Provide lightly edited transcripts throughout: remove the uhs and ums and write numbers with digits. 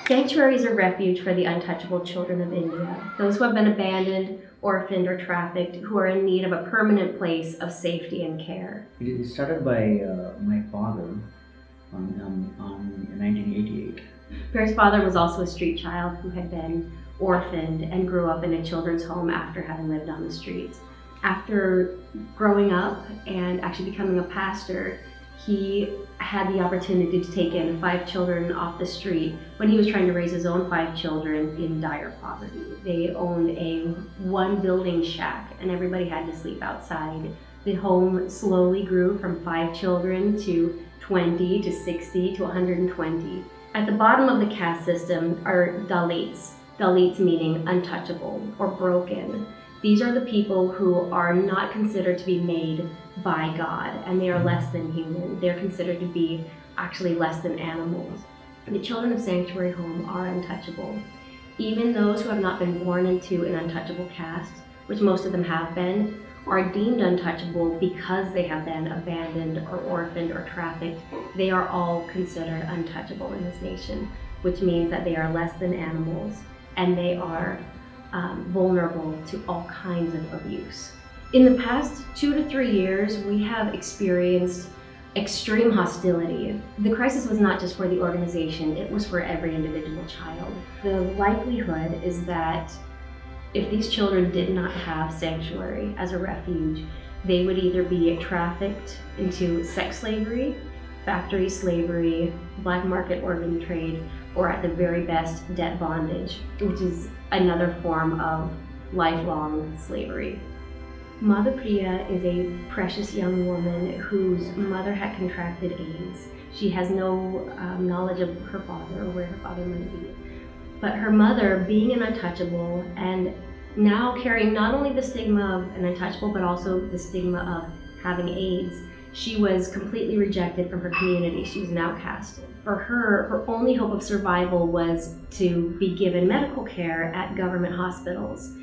Sanctuaries are refuge for the untouchable children of India, those who have been abandoned, orphaned, or trafficked, who are in need of a permanent place of safety and care. It started by my father on 1988. Pierre's father was also a street child who had been orphaned and grew up in a children's home after having lived on the streets. After growing up and actually becoming a pastor, he had the opportunity to take in 5 children off the street when he was trying to raise his own 5 children in dire poverty. They owned a 1-building shack and everybody had to sleep outside. The home slowly grew from 5 children to 20 to 60 to 120. At the bottom of the caste system are Dalits. Dalits meaning untouchable or broken. These are the people who are not considered to be made by God, and they are less than human. They're considered to be actually less than animals. The children of Sanctuary Home are untouchable. Even those who have not been born into an untouchable caste, which most of them have been, are deemed untouchable because they have been abandoned or orphaned or trafficked. They are all considered untouchable in this nation, which means that they are less than animals and they are vulnerable to all kinds of abuse. In the past 2 to 3 years, we have experienced extreme hostility. The crisis was not just for the organization, it was for every individual child. The likelihood is that if these children did not have sanctuary as a refuge, they would either be trafficked into sex slavery, factory slavery, black market organ trade, or at the very best, debt bondage, which is another form of lifelong slavery. Mother Priya is a precious young woman whose mother had contracted AIDS. She has no knowledge of her father or where her father might be. But her mother, being an untouchable and now carrying not only the stigma of an untouchable, but also the stigma of having AIDS, she was completely rejected from her community. She was an outcast. For her, her only hope of survival was to be given medical care at government hospitals.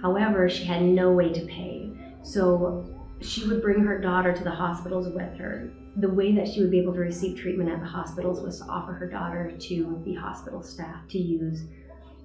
However, she had no way to pay. So she would bring her daughter to the hospitals with her. The way that she would be able to receive treatment at the hospitals was to offer her daughter to the hospital staff to use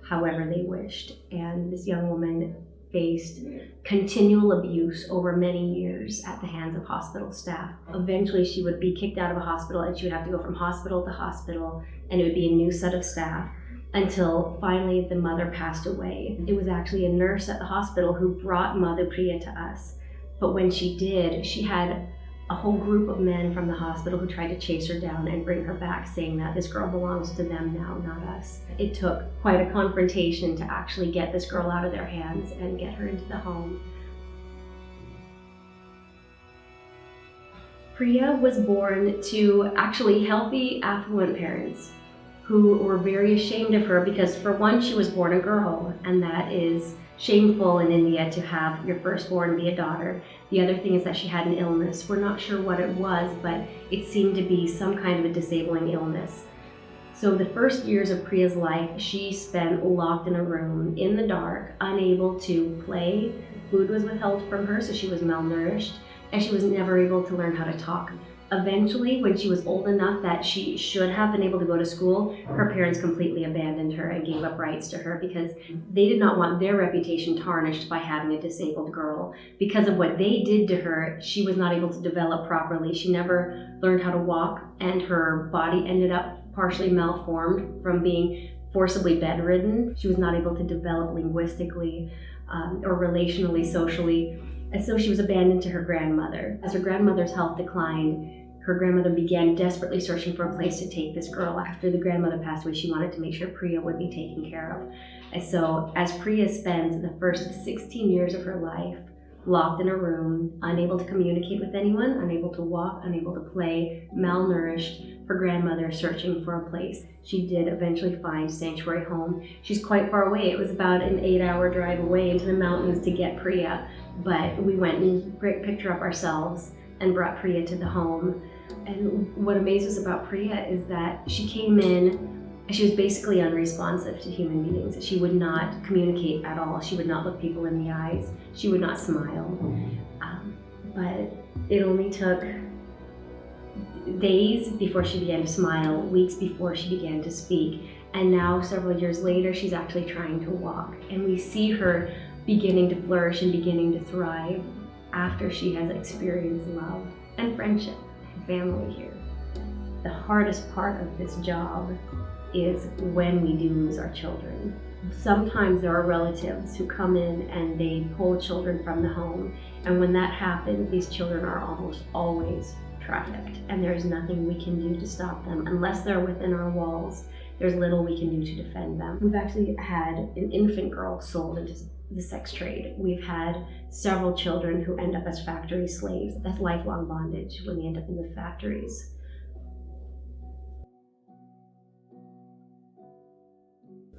however they wished. And this young woman faced continual abuse over many years at the hands of hospital staff. Eventually she would be kicked out of a hospital and she would have to go from hospital to hospital, and it would be a new set of staff until finally the mother passed away. It was actually a nurse at the hospital who brought Mother Priya to us. But when she did, she had a whole group of men from the hospital who tried to chase her down and bring her back, saying that this girl belongs to them now, not us. It took quite a confrontation to actually get this girl out of their hands and get her into the home. Priya was born to actually healthy, affluent parents who were very ashamed of her because, for one, she was born a girl, and that is shameful in India to have your firstborn be a daughter. The other thing is that she had an illness. We're not sure what it was, but it seemed to be some kind of a disabling illness. So the first years of Priya's life, she spent locked in a room in the dark, unable to play. Food was withheld from her, so she was malnourished, and she was never able to learn how to talk. Eventually, when she was old enough that she should have been able to go to school, her parents completely abandoned her and gave up rights to her because they did not want their reputation tarnished by having a disabled girl. Because of what they did to her, she was not able to develop properly. She never learned how to walk, and her body ended up partially malformed from being forcibly bedridden. She was not able to develop linguistically or relationally, socially. And so she was abandoned to her grandmother. As her grandmother's health declined, her grandmother began desperately searching for a place to take this girl. After the grandmother passed away, she wanted to make sure Priya would be taken care of. And so as Priya spends the first 16 years of her life locked in a room, unable to communicate with anyone, unable to walk, unable to play, malnourished, her grandmother searching for a place. She did eventually find Sanctuary Home. She's quite far away. It was about an 8-hour drive away into the mountains to get Priya. but we went and picked her up ourselves and brought Priya to the home. And what amazes about Priya is that she came in, she was basically unresponsive to human beings. She would not communicate at all. She would not look people in the eyes. She would not smile. But it only took days before she began to smile, weeks before she began to speak. And now, several years later, she's actually trying to walk. And we see her beginning to flourish and beginning to thrive after she has experienced love and friendship and family here. The hardest part of this job is when we do lose our children. Sometimes there are relatives who come in and they pull children from the home, and when that happens, these children are almost always trafficked, and there's nothing we can do to stop them. Unless they're within our walls, there's little we can do to defend them. We've actually had an infant girl sold into the sex trade. We've had several children who end up as factory slaves. That's lifelong bondage when they end up in the factories.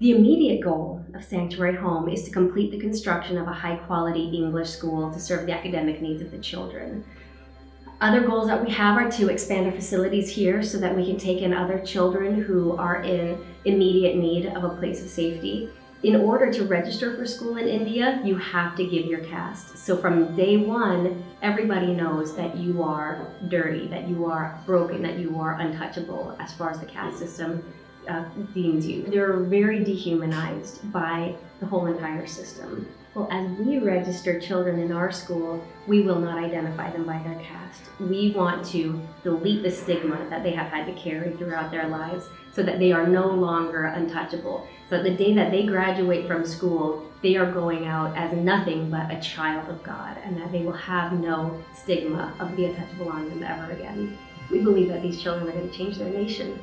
The immediate goal of Sanctuary Home is to complete the construction of a high-quality English school to serve the academic needs of the children. Other goals that we have are to expand our facilities here so that we can take in other children who are in immediate need of a place of safety. In order to register for school in India, you have to give your caste. So from day one, everybody knows that you are dirty, that you are broken, that you are untouchable as far as the caste system deems you. They're very dehumanized by the whole entire system. Well, as we register children in our school, we will not identify them by their caste. We want to delete the stigma that they have had to carry throughout their lives so that they are no longer untouchable. So the day that they graduate from school, they are going out as nothing but a child of God, and that they will have no stigma of the untouchable on them ever again. We believe that these children are going to change their nation.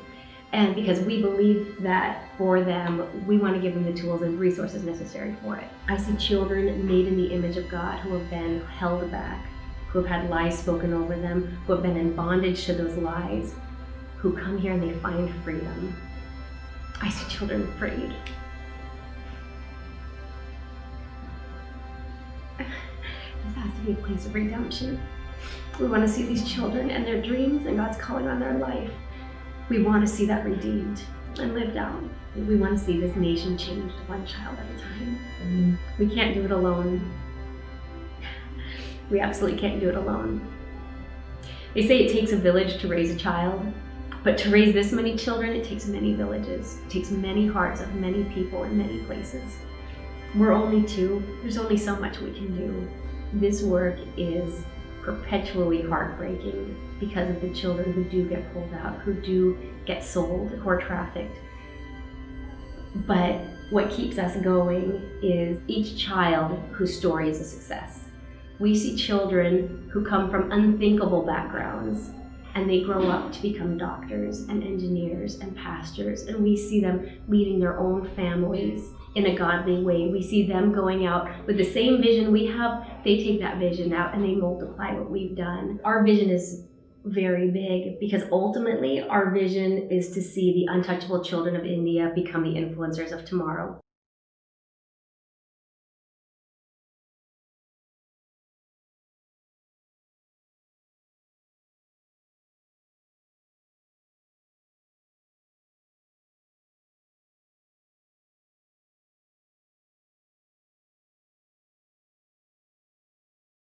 And because we believe that for them, we want to give them the tools and resources necessary for it. I see children made in the image of God who have been held back, who have had lies spoken over them, who have been in bondage to those lies, who come here and they find freedom. I see children freed. This has to be a place of redemption. We want to see these children and their dreams and God's calling on their life. We want to see that redeemed and lived out. We want to see this nation changed one child at a time. We can't do it alone. We absolutely can't do it alone. They say it takes a village to raise a child, but to raise this many children, it takes many villages. It takes many hearts of many people in many places. We're only two. There's only so much we can do. This work is perpetually heartbreaking because of the children who do get pulled out, who do get sold, who are trafficked. But what keeps us going is each child whose story is a success. We see children who come from unthinkable backgrounds and they grow up to become doctors and engineers and pastors, and we see them leading their own families in a godly way. We see them going out with the same vision we have. They take that vision out and they multiply what we've done. Our vision is very big because ultimately our vision is to see the untouchable children of India become the influencers of tomorrow.